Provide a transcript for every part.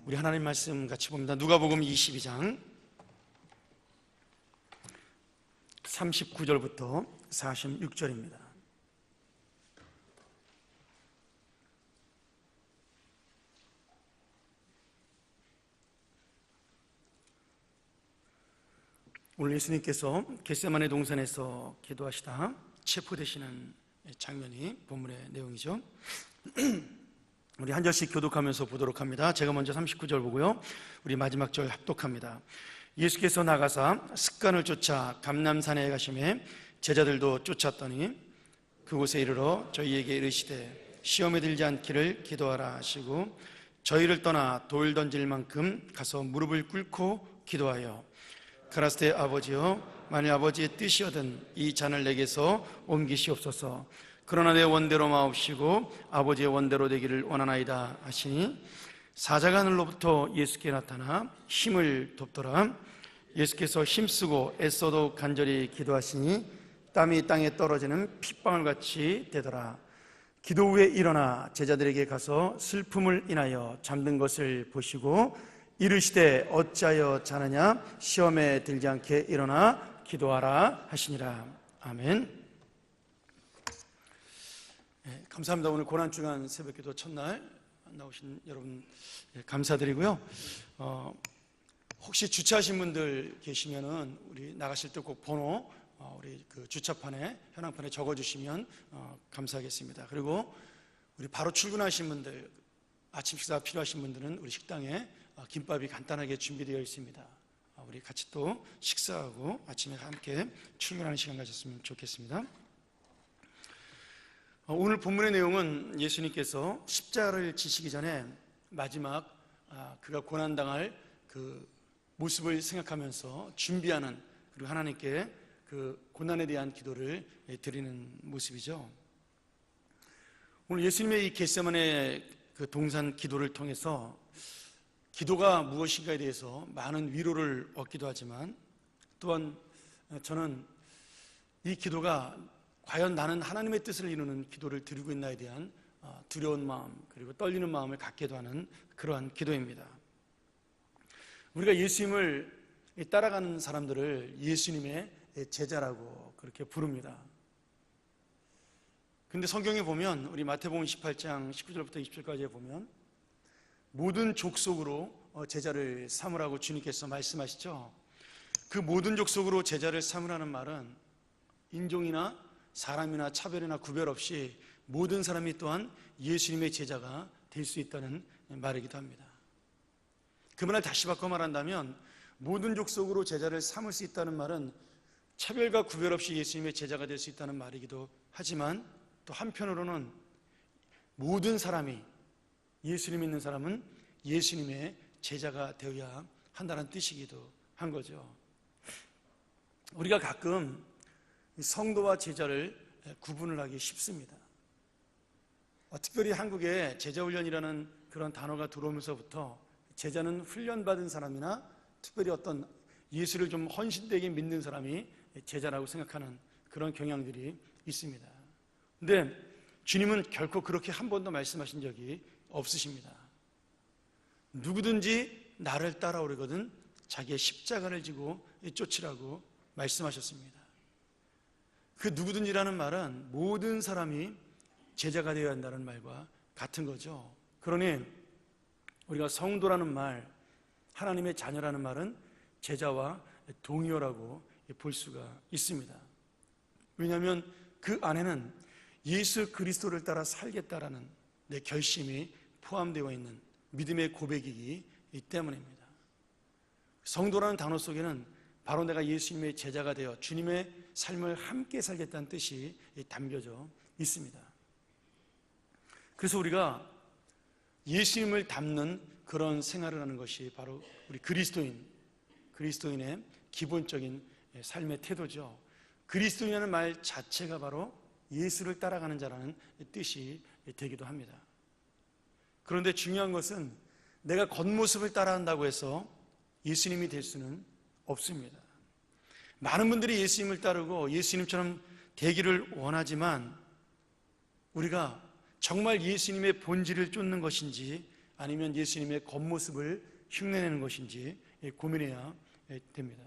우리 하나님 말씀 같이 봅니다. 누가복음 22장 39절부터 46절입니다. 오늘 예수님께서 겟세마네 동산에서 기도하시다 체포되시는 장면이 본문의 내용이죠. 우리 한 절씩 교독하면서 보도록 합니다. 제가 먼저 39절 보고요, 우리 마지막 절 합독합니다. 예수께서 나가사 습관을 쫓아 감람산에 가시매 제자들도 쫓았더니 그곳에 이르러 저희에게 이르시되 시험에 들지 않기를 기도하라 하시고 저희를 떠나 돌 던질 만큼 가서 무릎을 꿇고 기도하여 가라사대 아버지여, 만일 아버지의 뜻이거든 이 잔을 내게서 옮기시옵소서. 그러나 내 원대로 마옵시고 아버지의 원대로 되기를 원하나이다 하시니 사자가 하늘로부터 예수께 나타나 힘을 돕더라. 예수께서 힘쓰고 애써도 간절히 기도하시니 땀이 땅에 떨어지는 핏방울같이 되더라. 기도 후에 일어나 제자들에게 가서 슬픔을 인하여 잠든 것을 보시고 이르시되 어찌하여 자느냐, 시험에 들지 않게 일어나 기도하라 하시니라. 아멘. 네, 감사합니다. 오늘 고난주간 새벽기도 첫날 나오신 여러분 감사드리고요. 혹시 주차하신 분들 계시면은 우리 나가실 때 꼭 번호 우리 그 주차판에 현황판에 적어주시면 감사하겠습니다. 그리고 우리 바로 출근하신 분들, 아침 식사 필요하신 분들은 우리 식당에 김밥이 간단하게 준비되어 있습니다. 우리 같이 또 식사하고 아침에 함께 출근하는 시간 가졌으면 좋겠습니다. 오늘 본문의 내용은 예수님께서 십자가를 지시기 전에 마지막 그가 고난당할 그 모습을 생각하면서 준비하는, 그리고 하나님께 그 고난에 대한 기도를 드리는 모습이죠. 오늘 예수님의 이 겟세마네 그 동산 기도를 통해서 기도가 무엇인가에 대해서 많은 위로를 얻기도 하지만, 또한 저는 이 기도가 과연 나는 하나님의 뜻을 이루는 기도를 드리고 있나에 대한 두려운 마음, 그리고 떨리는 마음을 갖게도 하는 그러한 기도입니다. 우리가 예수님을 따라가는 사람들을 예수님의 제자라고 그렇게 부릅니다. 근데 성경에 보면, 우리 마태복음 18장 19절부터 20절까지에 보면 모든 족속으로 제자를 삼으라고 주님께서 말씀하시죠. 그 모든 족속으로 제자를 삼으라는 말은 인종이나 사람이나 차별이나 구별 없이 모든 사람이 또한 예수님의 제자가 될 수 있다는 말이기도 합니다. 그 말을 다시 바꿔 말한다면, 모든 족속으로 제자를 삼을 수 있다는 말은 차별과 구별 없이 예수님의 제자가 될 수 있다는 말이기도 하지만, 또 한편으로는 모든 사람이, 예수님 믿는 사람은 예수님의 제자가 되어야 한다는 뜻이기도 한 거죠. 우리가 가끔 성도와 제자를 구분을 하기 쉽습니다. 특별히 한국에 제자훈련이라는 그런 단어가 들어오면서부터 제자는 훈련받은 사람이나 특별히 어떤 예수를 좀 헌신되게 믿는 사람이 제자라고 생각하는 그런 경향들이 있습니다. 근데 주님은 결코 그렇게 한 번도 말씀하신 적이 없으십니다. 누구든지 나를 따라오려거든 자기의 십자가를 지고 쫓으라고 말씀하셨습니다. 그 누구든지라는 말은 모든 사람이 제자가 되어야 한다는 말과 같은 거죠. 그러니 우리가 성도라는 말, 하나님의 자녀라는 말은 제자와 동의어라고 볼 수가 있습니다. 왜냐하면 그 안에는 예수 그리스도를 따라 살겠다라는 내 결심이 포함되어 있는 믿음의 고백이기 때문입니다. 성도라는 단어 속에는 바로 내가 예수님의 제자가 되어 주님의 삶을 함께 살겠다는 뜻이 담겨져 있습니다. 그래서 우리가 예수님을 닮는 그런 생활을 하는 것이 바로 우리 그리스도인의 기본적인 삶의 태도죠. 그리스도인이라는 말 자체가 바로 예수를 따라가는 자라는 뜻이 되기도 합니다. 그런데 중요한 것은 내가 겉모습을 따라한다고 해서 예수님이 될 수는 없습니다. 많은 분들이 예수님을 따르고 예수님처럼 되기를 원하지만, 우리가 정말 예수님의 본질을 쫓는 것인지 아니면 예수님의 겉모습을 흉내내는 것인지 고민해야 됩니다.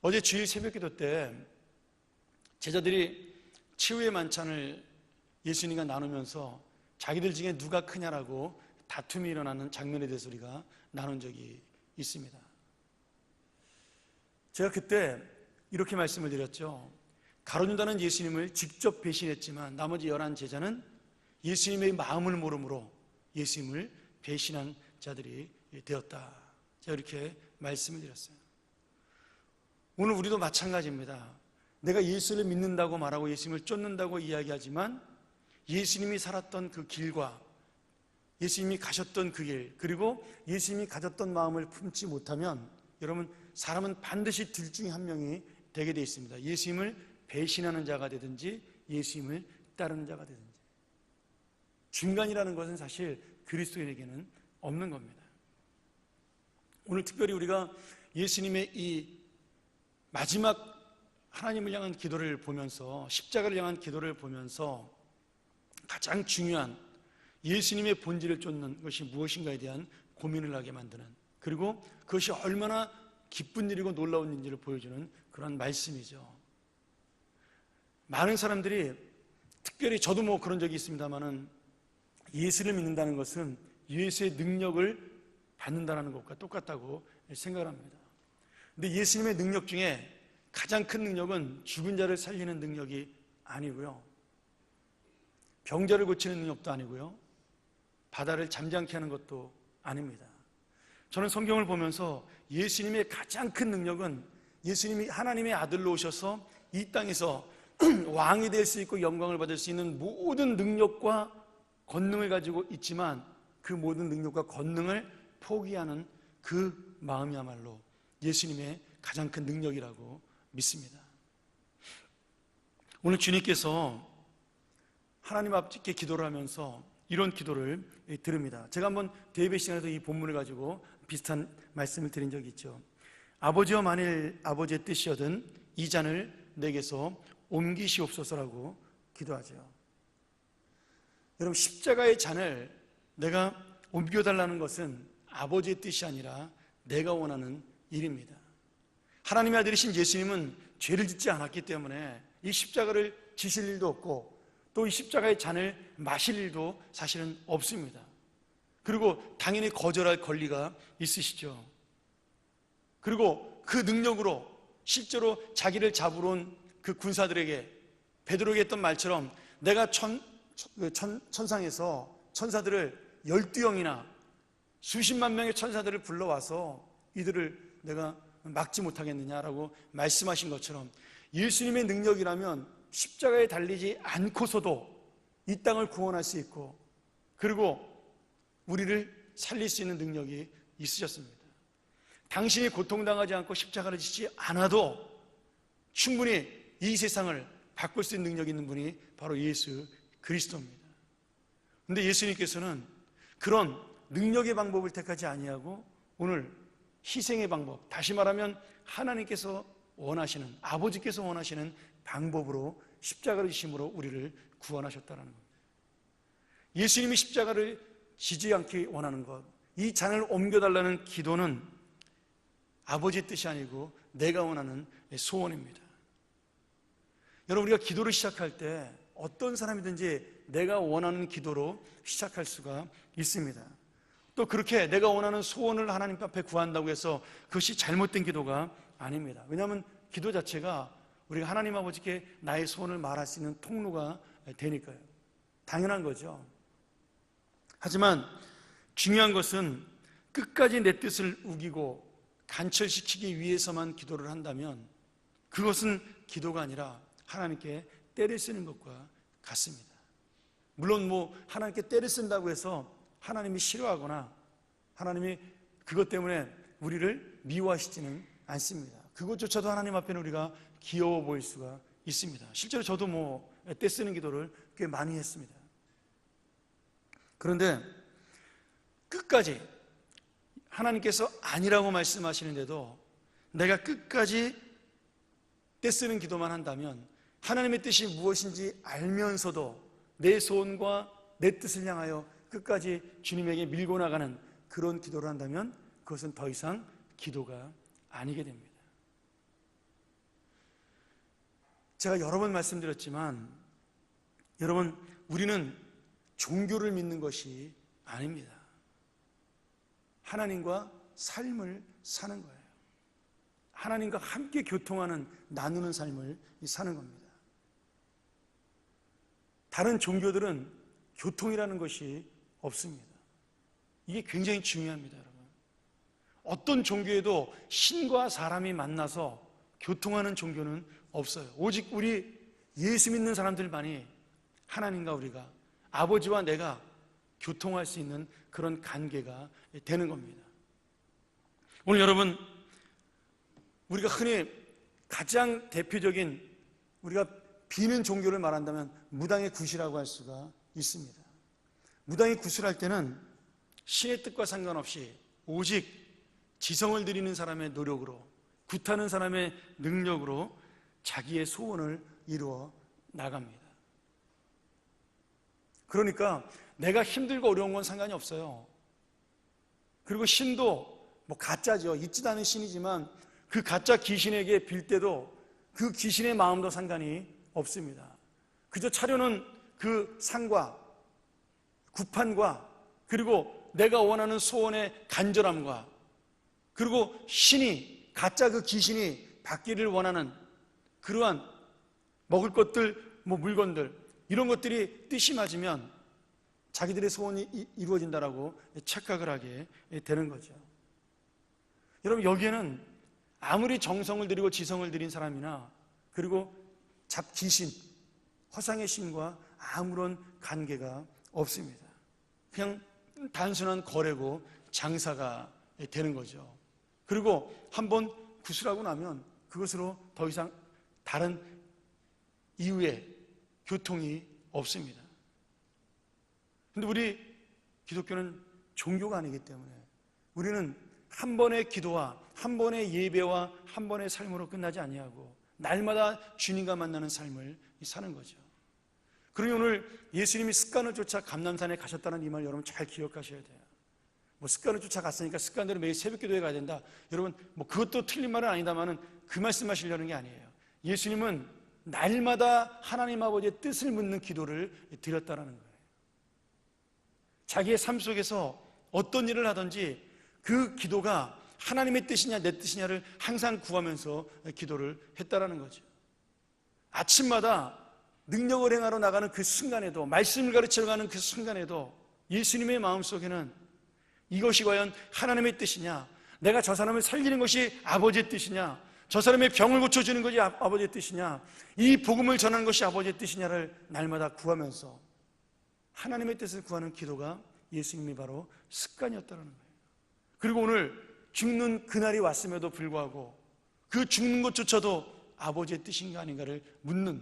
어제 주일 새벽기도 때 제자들이 치유의 만찬을 예수님과 나누면서 자기들 중에 누가 크냐라고 다툼이 일어나는 장면에 대해서 우리가 나눈 적이 있습니다. 제가 그때 이렇게 말씀을 드렸죠. 가룟유다는 예수님을 직접 배신했지만 나머지 11 제자는 예수님의 마음을 모름으로 예수님을 배신한 자들이 되었다. 제가 이렇게 말씀을 드렸어요. 오늘 우리도 마찬가지입니다. 내가 예수를 믿는다고 말하고 예수님을 쫓는다고 이야기하지만 예수님이 살았던 그 길과 예수님이 가셨던 그 길, 그리고 예수님이 가졌던 마음을 품지 못하면 여러분, 사람은 반드시 둘 중에 한 명이 되게 되어 있습니다. 예수님을 배신하는 자가 되든지 예수님을 따르는 자가 되든지. 중간이라는 것은 사실 그리스도인에게는 없는 겁니다. 오늘 특별히 우리가 예수님의 이 마지막 하나님을 향한 기도를 보면서, 십자가를 향한 기도를 보면서 가장 중요한 예수님의 본질을 쫓는 것이 무엇인가에 대한 고민을 하게 만드는, 그리고 그것이 얼마나 기쁜 일이고 놀라운 일인지를 보여주는 그런 말씀이죠. 많은 사람들이, 특별히 저도 뭐 그런 적이 있습니다만은, 예수를 믿는다는 것은 예수의 능력을 받는다는 것과 똑같다고 생각을 합니다. 근데 예수님의 능력 중에 가장 큰 능력은 죽은 자를 살리는 능력이 아니고요, 병자를 고치는 능력도 아니고요, 바다를 잠잠케 하는 것도 아닙니다. 저는 성경을 보면서 예수님의 가장 큰 능력은 예수님이 하나님의 아들로 오셔서 이 땅에서 왕이 될 수 있고 영광을 받을 수 있는 모든 능력과 권능을 가지고 있지만 그 모든 능력과 권능을 포기하는 그 마음이야말로 예수님의 가장 큰 능력이라고 믿습니다. 오늘 주님께서 하나님 앞에 기도를 하면서 이런 기도를 드립니다. 제가 한번 대예배 시간에도 이 본문을 가지고 비슷한 말씀을 드린 적이 있죠. 아버지여, 만일 아버지의 뜻이거든 이 잔을 내게서 옮기시옵소서라고 기도하죠. 여러분, 십자가의 잔을 내가 옮겨달라는 것은 아버지의 뜻이 아니라 내가 원하는 일입니다. 하나님의 아들이신 예수님은 죄를 짓지 않았기 때문에 이 십자가를 지실 일도 없고 또 이 십자가의 잔을 마실 일도 사실은 없습니다. 그리고 당연히 거절할 권리가 있으시죠. 그리고 그 능력으로 실제로 자기를 잡으러 온 그 군사들에게 베드로에게 했던 말처럼 내가 천상에서 천사들을 12영이나 수십만 명의 천사들을 불러와서 이들을 내가 막지 못하겠느냐라고 말씀하신 것처럼 예수님의 능력이라면 십자가에 달리지 않고서도 이 땅을 구원할 수 있고 그리고 우리를 살릴 수 있는 능력이 있으셨습니다. 당신이 고통당하지 않고 십자가를 지지 않아도 충분히 이 세상을 바꿀 수 있는 능력이 있는 분이 바로 예수 그리스도입니다. 그런데 예수님께서는 그런 능력의 방법을 택하지 아니하고 오늘 희생의 방법, 다시 말하면 하나님께서 원하시는, 아버지께서 원하시는 방법으로 십자가를 지심으로 우리를 구원하셨다는 겁니다. 예수님이 십자가를 지지 않기 원하는 것, 이 잔을 옮겨달라는 기도는 아버지의 뜻이 아니고 내가 원하는 소원입니다. 여러분, 우리가 기도를 시작할 때 어떤 사람이든지 내가 원하는 기도로 시작할 수가 있습니다. 또 그렇게 내가 원하는 소원을 하나님 앞에 구한다고 해서 그것이 잘못된 기도가 아닙니다. 왜냐하면 기도 자체가 우리가 하나님 아버지께 나의 소원을 말할 수 있는 통로가 되니까요. 당연한 거죠. 하지만 중요한 것은 끝까지 내 뜻을 우기고 간철시키기 위해서만 기도를 한다면 그것은 기도가 아니라 하나님께 때를 쓰는 것과 같습니다. 물론 하나님께 때를 쓴다고 해서 하나님이 싫어하거나 하나님이 그것 때문에 우리를 미워하시지는 않습니다. 그것조차도 하나님 앞에는 우리가 귀여워 보일 수가 있습니다. 실제로 저도 때 쓰는 기도를 꽤 많이 했습니다. 그런데 끝까지 하나님께서 아니라고 말씀하시는데도 내가 끝까지 때 쓰는 기도만 한다면 하나님의 뜻이 무엇인지 알면서도 내 소원과 내 뜻을 향하여 끝까지 주님에게 밀고 나가는 그런 기도를 한다면 그것은 더 이상 기도가 아니게 됩니다. 제가 여러 번 말씀드렸지만 여러분, 우리는 종교를 믿는 것이 아닙니다. 하나님과 삶을 사는 거예요. 하나님과 함께 교통하는, 나누는 삶을 사는 겁니다. 다른 종교들은 교통이라는 것이 없습니다. 이게 굉장히 중요합니다, 여러분. 어떤 종교에도 신과 사람이 만나서 교통하는 종교는 없어요. 오직 우리 예수 믿는 사람들만이 하나님과 우리가, 아버지와 내가 교통할 수 있는 그런 관계가 되는 겁니다. 오늘 여러분, 우리가 흔히 가장 대표적인, 우리가 비는 종교를 말한다면 무당의 굿이라고 할 수가 있습니다. 무당의 굿을 할 때는 신의 뜻과 상관없이 오직 지성을 드리는 사람의 노력으로, 굿하는 사람의 능력으로 자기의 소원을 이루어 나갑니다. 그러니까 내가 힘들고 어려운 건 상관이 없어요. 그리고 신도 뭐 가짜죠. 있지도 않은 신이지만 그 가짜 귀신에게 빌 때도 그 귀신의 마음도 상관이 없습니다. 그저 차려놓은 그 상과 구판과 그리고 내가 원하는 소원의 간절함과 그리고 신이, 가짜 그 귀신이 받기를 원하는 그러한 먹을 것들, 뭐 물건들, 이런 것들이 뜻이 맞으면 자기들의 소원이 이루어진다라고 착각을 하게 되는 거죠. 여러분, 여기에는 아무리 정성을 들이고 지성을 들인 사람이나 그리고 잡귀신, 허상의 신과 아무런 관계가 없습니다. 그냥 단순한 거래고 장사가 되는 거죠. 그리고 한번 구슬하고 나면 그것으로 더 이상 다른 이후에 교통이 없습니다. 그런데 우리 기독교는 종교가 아니기 때문에 우리는 한 번의 기도와 한 번의 예배와 한 번의 삶으로 끝나지 아니하고 날마다 주님과 만나는 삶을 사는 거죠. 그러니 오늘 예수님이 습관을 쫓아 감람산에 가셨다는 이 말 여러분 잘 기억하셔야 돼요. 뭐 습관을 쫓아갔으니까 습관대로 매일 새벽 기도에 가야 된다. 여러분, 뭐 그것도 틀린 말은 아니다만은 그 말씀하시려는 게 아니에요. 예수님은 날마다 하나님 아버지의 뜻을 묻는 기도를 드렸다라는 거예요. 자기의 삶 속에서 어떤 일을 하든지 그 기도가 하나님의 뜻이냐 내 뜻이냐를 항상 구하면서 기도를 했다라는 거죠. 아침마다 능력을 행하러 나가는 그 순간에도, 말씀을 가르치러 가는 그 순간에도 예수님의 마음속에는 이것이 과연 하나님의 뜻이냐, 내가 저 사람을 살리는 것이 아버지의 뜻이냐, 저 사람의 병을 고쳐주는 것이 아버지의 뜻이냐, 이 복음을 전하는 것이 아버지의 뜻이냐를 날마다 구하면서 하나님의 뜻을 구하는 기도가 예수님이 바로 습관이었다는 거예요. 그리고 오늘 죽는 그날이 왔음에도 불구하고 그 죽는 것조차도 아버지의 뜻인가 아닌가를 묻는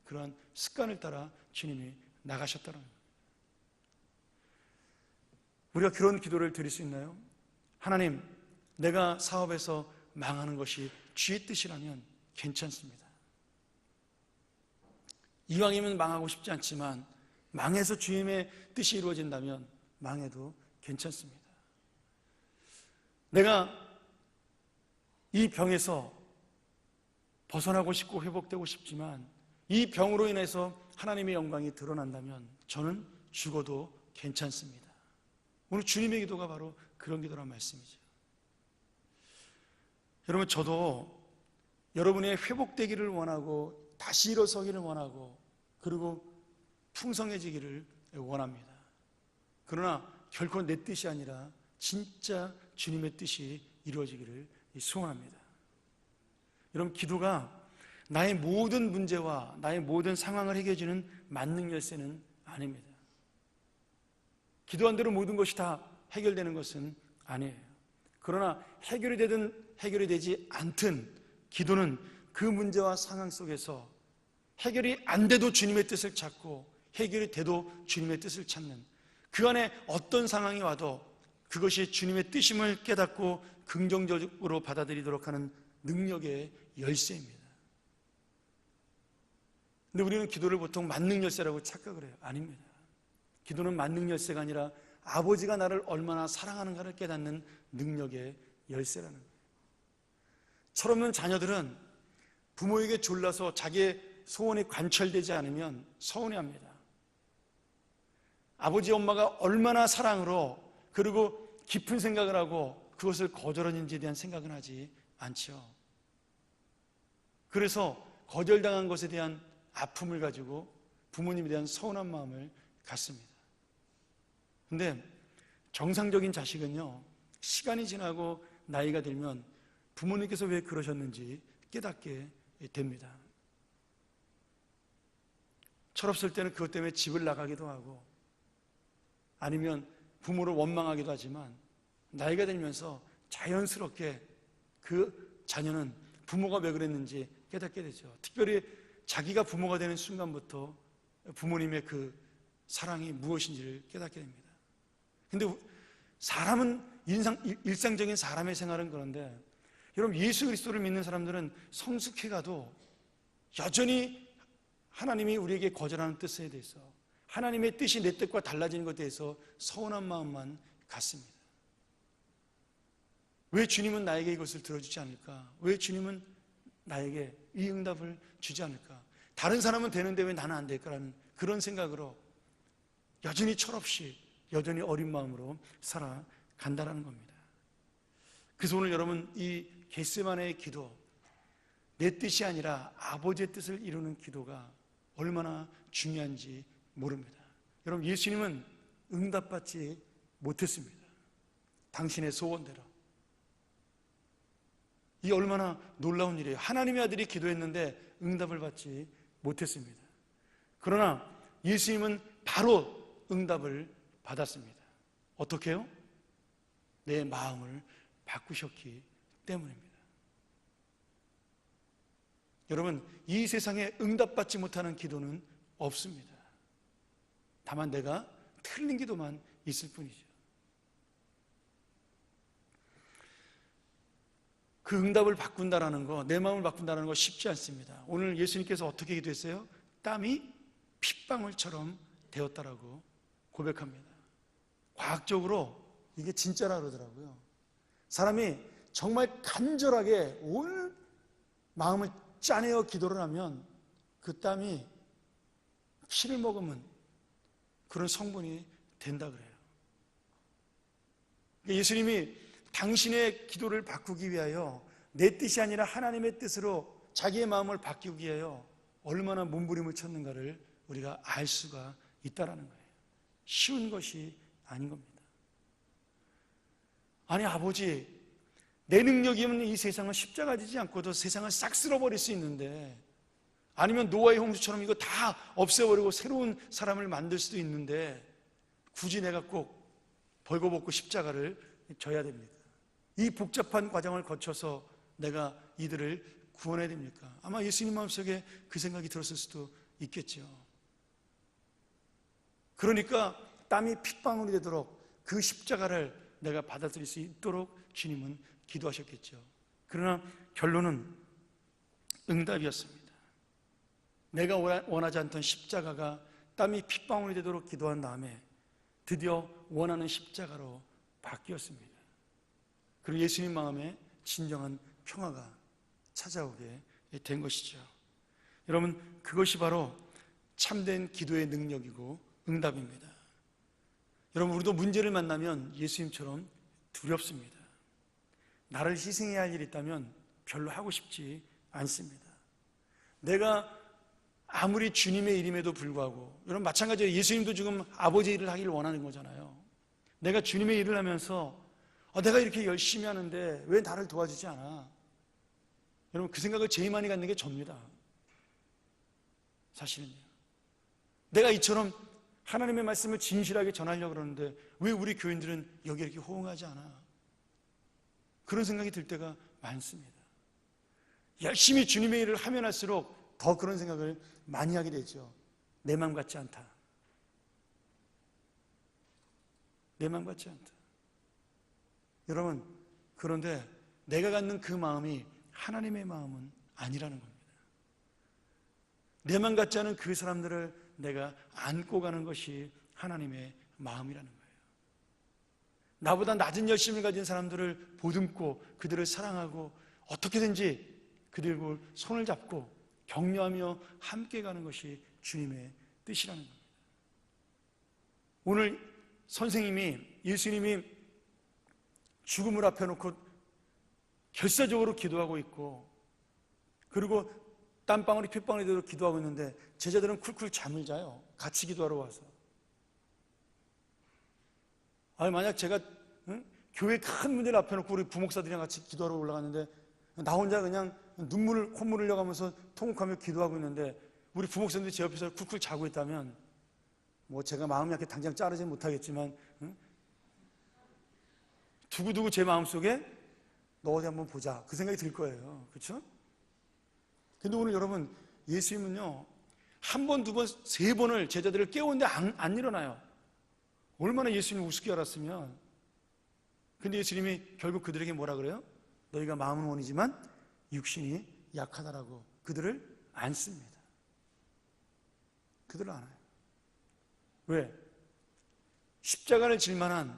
그러한 습관을 따라 주님이 나가셨다는 거예요. 우리가 그런 기도를 드릴 수 있나요? 하나님, 내가 사업에서 망하는 것이 주의 뜻이라면 괜찮습니다. 이왕이면 망하고 싶지 않지만 망해서 주님의 뜻이 이루어진다면 망해도 괜찮습니다. 내가 이 병에서 벗어나고 싶고 회복되고 싶지만 이 병으로 인해서 하나님의 영광이 드러난다면 저는 죽어도 괜찮습니다. 오늘 주님의 기도가 바로 그런 기도란 말씀이죠. 여러분, 저도 여러분의 회복되기를 원하고 다시 일어서기를 원하고 그리고 풍성해지기를 원합니다. 그러나 결코 내 뜻이 아니라 진짜 주님의 뜻이 이루어지기를 소원합니다. 여러분, 기도가 나의 모든 문제와 나의 모든 상황을 해결해주는 만능 열쇠는 아닙니다. 기도한 대로 모든 것이 다 해결되는 것은 아니에요. 그러나 해결이 되든 해결이 되지 않든 기도는 그 문제와 상황 속에서 해결이 안 돼도 주님의 뜻을 찾고 해결이 돼도 주님의 뜻을 찾는, 그 안에 어떤 상황이 와도 그것이 주님의 뜻임을 깨닫고 긍정적으로 받아들이도록 하는 능력의 열쇠입니다. 근데 우리는 기도를 보통 만능 열쇠라고 착각을 해요. 아닙니다. 기도는 만능 열쇠가 아니라 아버지가 나를 얼마나 사랑하는가를 깨닫는 능력의 열쇠라는 거예요. 철없는 자녀들은 부모에게 졸라서 자기의 소원이 관철되지 않으면 서운해합니다. 아버지 엄마가 얼마나 사랑으로 그리고 깊은 생각을 하고 그것을 거절하는지에 대한 생각은 하지 않죠. 그래서 거절당한 것에 대한 아픔을 가지고 부모님에 대한 서운한 마음을 갖습니다. 근데 정상적인 자식은요, 시간이 지나고 나이가 들면 부모님께서 왜 그러셨는지 깨닫게 됩니다. 철없을 때는 그것 때문에 집을 나가기도 하고 아니면 부모를 원망하기도 하지만 나이가 들면서 자연스럽게 그 자녀는 부모가 왜 그랬는지 깨닫게 되죠. 특별히 자기가 부모가 되는 순간부터 부모님의 그 사랑이 무엇인지를 깨닫게 됩니다. 근데 사람은 일상적인 사람의 생활은 그런데 여러분, 예수 그리스도를 믿는 사람들은 성숙해 가도 여전히 하나님이 우리에게 거절하는 뜻에 대해서, 하나님의 뜻이 내 뜻과 달라지는 것에 대해서 서운한 마음만 갖습니다. 왜 주님은 나에게 이것을 들어주지 않을까? 왜 주님은 나에게 이 응답을 주지 않을까? 다른 사람은 되는데 왜 나는 안 될까라는 그런 생각으로 여전히 철없이, 여전히 어린 마음으로 살아간다는 겁니다. 그래서 오늘 여러분, 이 겟세마네의 기도, 내 뜻이 아니라 아버지의 뜻을 이루는 기도가 얼마나 중요한지 모릅니다. 여러분, 예수님은 응답받지 못했습니다. 당신의 소원대로. 이 얼마나 놀라운 일이에요. 하나님의 아들이 기도했는데 응답을 받지 못했습니다. 그러나 예수님은 바로 응답을 받았습니다. 어떻게 해요? 내 마음을 바꾸셨기 때문입니다. 여러분, 이 세상에 응답받지 못하는 기도는 없습니다. 다만 내가 틀린 기도만 있을 뿐이죠. 그 응답을 바꾼다라는 거, 내 마음을 바꾼다는 거 쉽지 않습니다. 오늘 예수님께서 어떻게 기도했어요? 땀이 핏방울처럼 되었다라고 고백합니다. 과학적으로 이게 진짜라 그러더라고요. 사람이 정말 간절하게 온 마음을 짜내어 기도를 하면 그 땀이 피를 먹으면 그런 성분이 된다 그래요. 예수님이 당신의 기도를 바꾸기 위하여 내 뜻이 아니라 하나님의 뜻으로 자기의 마음을 바꾸기 위하여 얼마나 몸부림을 쳤는가를 우리가 알 수가 있다라는 거예요. 쉬운 것이 아닌 겁니다. 아니, 아버지, 내 능력이 없는 이 세상은 십자가 지지 않고도 세상을 싹 쓸어버릴 수 있는데, 아니면 노아의 홍수처럼 이거 다 없애버리고 새로운 사람을 만들 수도 있는데 굳이 내가 꼭 벌거벗고 십자가를 져야 됩니까? 이 복잡한 과정을 거쳐서 내가 이들을 구원해야 됩니까? 아마 예수님 마음속에 그 생각이 들었을 수도 있겠죠. 그러니까 땀이 핏방울이 되도록 그 십자가를 내가 받아들일 수 있도록 주님은 기도하셨겠죠. 그러나 결론은 응답이었습니다. 내가 원하지 않던 십자가가 땀이 핏방울이 되도록 기도한 다음에 드디어 원하는 십자가로 바뀌었습니다. 그리고 예수님 마음에 진정한 평화가 찾아오게 된 것이죠. 여러분, 그것이 바로 참된 기도의 능력이고 응답입니다. 여러분, 우리도 문제를 만나면 예수님처럼 두렵습니다. 나를 희생해야 할 일이 있다면 별로 하고 싶지 않습니다. 내가 아무리 주님의 일임에도 불구하고, 여러분 마찬가지로 예수님도 지금 아버지 일을 하기를 원하는 거잖아요. 내가 주님의 일을 하면서 내가 이렇게 열심히 하는데 왜 나를 도와주지 않아? 여러분, 그 생각을 제일 많이 갖는 게 접니다. 사실은요. 내가 이처럼 하나님의 말씀을 진실하게 전하려고 그러는데 왜 우리 교인들은 여기 이렇게 호응하지 않아? 그런 생각이 들 때가 많습니다. 열심히 주님의 일을 하면 할수록 더 그런 생각을 많이 하게 되죠. 내 마음 같지 않다. 내 마음 같지 않다. 여러분, 그런데 내가 갖는 그 마음이 하나님의 마음은 아니라는 겁니다. 내 마음 같지 않은 그 사람들을 내가 안고 가는 것이 하나님의 마음이라는 거예요. 나보다 낮은 열심을 가진 사람들을 보듬고 그들을 사랑하고 어떻게든지 그들과 손을 잡고 격려하며 함께 가는 것이 주님의 뜻이라는 겁니다. 오늘 예수님이 죽음을 앞에 놓고 결사적으로 기도하고 있고, 그리고 땀방울이 핏방울이 되도록 기도하고 있는데 제자들은 쿨쿨 잠을 자요. 같이 기도하러 와서. 만약 제가 교회 큰 문제를 앞에 놓고 우리 부목사들이랑 같이 기도하러 올라갔는데 나 혼자 그냥 콧물을 흘려가면서 통곡하며 기도하고 있는데 우리 부목사님들이 제 옆에서 쿨쿨 자고 있다면, 뭐 제가 마음이 약해 당장 자르지는 못하겠지만 두고두고 제 마음속에 너 어디 한번 보자 그 생각이 들 거예요. 그렇죠? 근데 오늘 여러분, 예수님은요 한 번, 두 번, 세 번을 제자들을 깨우는데 안 일어나요. 얼마나 예수님이 우습게 알았으면. 근데 예수님이 결국 그들에게 뭐라 그래요? 너희가 마음은 원이지만 육신이 약하다라고 그들을 안습니다. 그들을 안아요. 왜? 십자가를 질 만한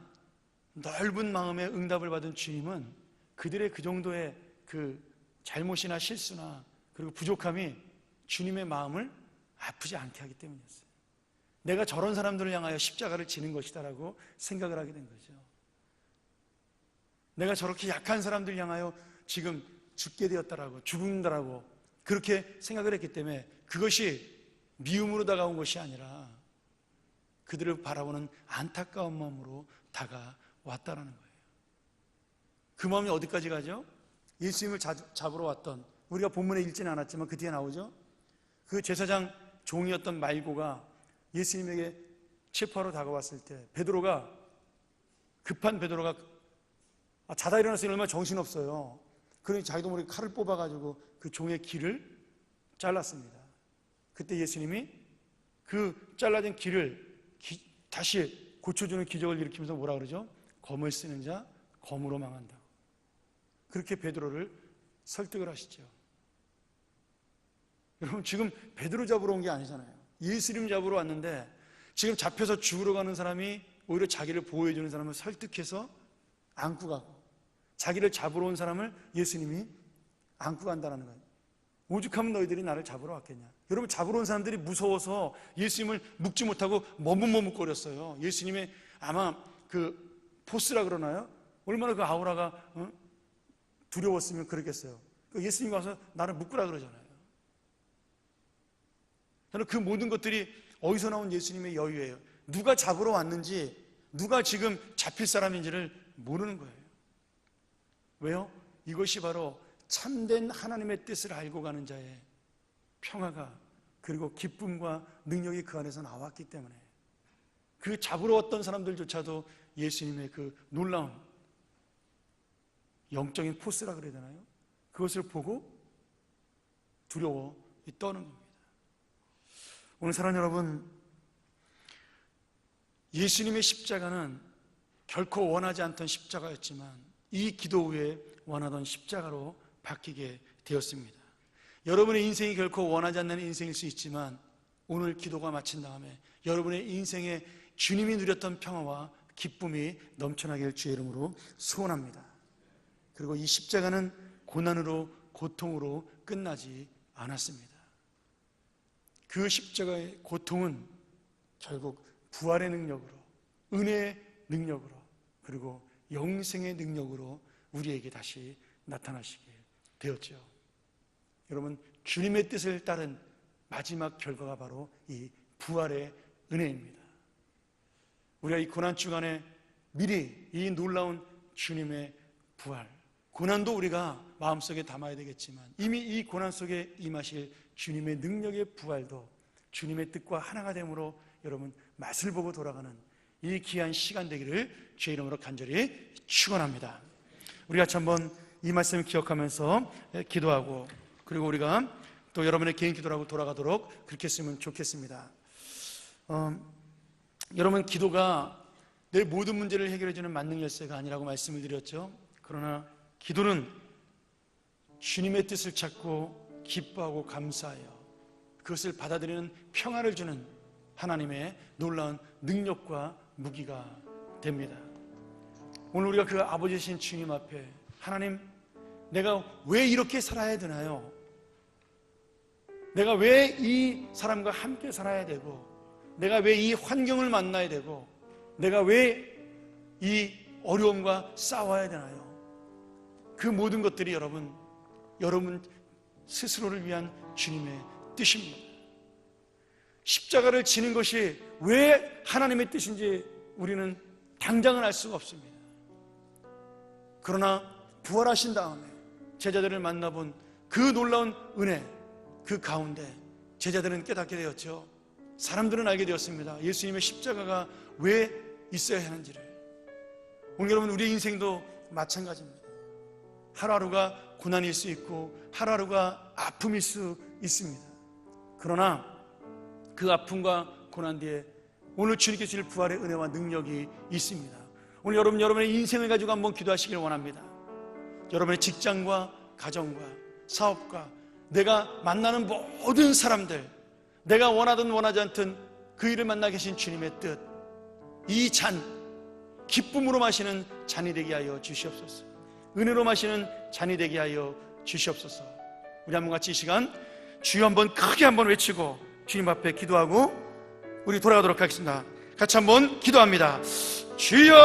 넓은 마음의 응답을 받은 주님은 그들의 그 정도의 그 잘못이나 실수나 그리고 부족함이 주님의 마음을 아프지 않게 하기 때문이었어요. 내가 저런 사람들을 향하여 십자가를 지는 것이다라고 생각을 하게 된 거죠. 내가 저렇게 약한 사람들 향하여 지금 죽게 되었다라고, 죽는다라고 그렇게 생각을 했기 때문에 그것이 미움으로 다가온 것이 아니라 그들을 바라보는 안타까운 마음으로 다가왔다라는 거예요. 그 마음이 어디까지 가죠? 예수님을 잡으러 왔던, 우리가 본문에 읽지는 않았지만 그 뒤에 나오죠. 그 제사장 종이었던 말고가 예수님에게 체포하러 다가왔을 때 급한 베드로가 자다 일어났으니 얼마나 정신없어요. 그러니 자기도 모르게 칼을 뽑아가지고 그 종의 귀를 잘랐습니다. 그때 예수님이 그 잘라진 귀를 다시 고쳐주는 기적을 일으키면서 뭐라 그러죠? 검을 쓰는 자 검으로 망한다고. 그렇게 베드로를 설득을 하시죠. 여러분, 지금 베드로 잡으러 온 게 아니잖아요. 예수님 잡으러 왔는데 지금 잡혀서 죽으러 가는 사람이 오히려 자기를 보호해주는 사람을 설득해서 안고 가고, 자기를 잡으러 온 사람을 예수님이 안고 간다는 거예요. 오죽하면 너희들이 나를 잡으러 왔겠냐. 여러분, 잡으러 온 사람들이 무서워서 예수님을 묶지 못하고 머뭇머뭇거렸어요. 예수님의 아마 그 포스라 그러나요? 얼마나 그 아우라가 두려웠으면 그랬겠어요. 예수님이 와서 나를 묶으라 그러잖아요. 저는 그 모든 것들이 어디서 나온 예수님의 여유예요. 누가 잡으러 왔는지, 누가 지금 잡힐 사람인지를 모르는 거예요. 왜요? 이것이 바로 참된 하나님의 뜻을 알고 가는 자의 평화가, 그리고 기쁨과 능력이 그 안에서 나왔기 때문에 그 잡으러 왔던 사람들조차도 예수님의 그 놀라운 영적인 포스라 그래야 되나요? 그것을 보고 두려워 떠는 겁니다. 오늘 사랑하는 여러분, 예수님의 십자가는 결코 원하지 않던 십자가였지만 이 기도 후에 원하던 십자가로 바뀌게 되었습니다. 여러분의 인생이 결코 원하지 않는 인생일 수 있지만 오늘 기도가 마친 다음에 여러분의 인생에 주님이 누렸던 평화와 기쁨이 넘쳐나길 주의 이름으로 소원합니다. 그리고 이 십자가는 고난으로, 고통으로 끝나지 않았습니다. 그 십자가의 고통은 결국 부활의 능력으로, 은혜의 능력으로, 그리고 영생의 능력으로 우리에게 다시 나타나시게 되었죠. 여러분, 주님의 뜻을 따른 마지막 결과가 바로 이 부활의 은혜입니다. 우리가 이 고난 주간에 미리 이 놀라운 주님의 부활, 고난도 우리가 마음속에 담아야 되겠지만 이미 이 고난 속에 임하실 주님의 능력의 부활도 주님의 뜻과 하나가 됨으로 여러분 맛을 보고 돌아가는 이 귀한 시간 되기를 주의 이름으로 간절히 축원합니다. 우리 같이 한번 이 말씀을 기억하면서 기도하고, 그리고 우리가 또 여러분의 개인 기도라고 돌아가도록 그렇게 했으면 좋겠습니다. 여러분, 기도가 내 모든 문제를 해결해주는 만능 열쇠가 아니라고 말씀을 드렸죠. 그러나 기도는 주님의 뜻을 찾고 기뻐하고 감사하여 그것을 받아들이는 평화를 주는 하나님의 놀라운 능력과 무기가 됩니다. 오늘 우리가 그 아버지신 주님 앞에 하나님, 내가 왜 이렇게 살아야 되나요? 내가 왜 이 사람과 함께 살아야 되고, 내가 왜 이 환경을 만나야 되고, 내가 왜 이 어려움과 싸워야 되나요? 그 모든 것들이 여러분 스스로를 위한 주님의 뜻입니다. 십자가를 지는 것이 왜 하나님의 뜻인지 우리는 당장은 알 수가 없습니다. 그러나 부활하신 다음에 제자들을 만나본 그 놀라운 은혜, 그 가운데 제자들은 깨닫게 되었죠. 사람들은 알게 되었습니다. 예수님의 십자가가 왜 있어야 하는지를. 오늘 여러분, 우리의 인생도 마찬가지입니다. 하루하루가 고난일 수 있고 하루하루가 아픔일 수 있습니다. 그러나 그 아픔과 고난 뒤에 오늘 주님께 주실 부활의 은혜와 능력이 있습니다. 오늘 여러분의 인생을 가지고 한번 기도하시길 원합니다. 여러분의 직장과 가정과 사업과 내가 만나는 모든 사람들, 내가 원하든 원하지 않든 그 일을 만나 계신 주님의 뜻, 이 잔, 기쁨으로 마시는 잔이 되게 하여 주시옵소서. 은혜로 마시는 잔이 되게 하여 주시옵소서. 우리 한번 같이 이 시간 주여 한번 크게 한번 외치고 주님 앞에 기도하고 우리 돌아가도록 하겠습니다. 같이 한번 기도합니다. 주여.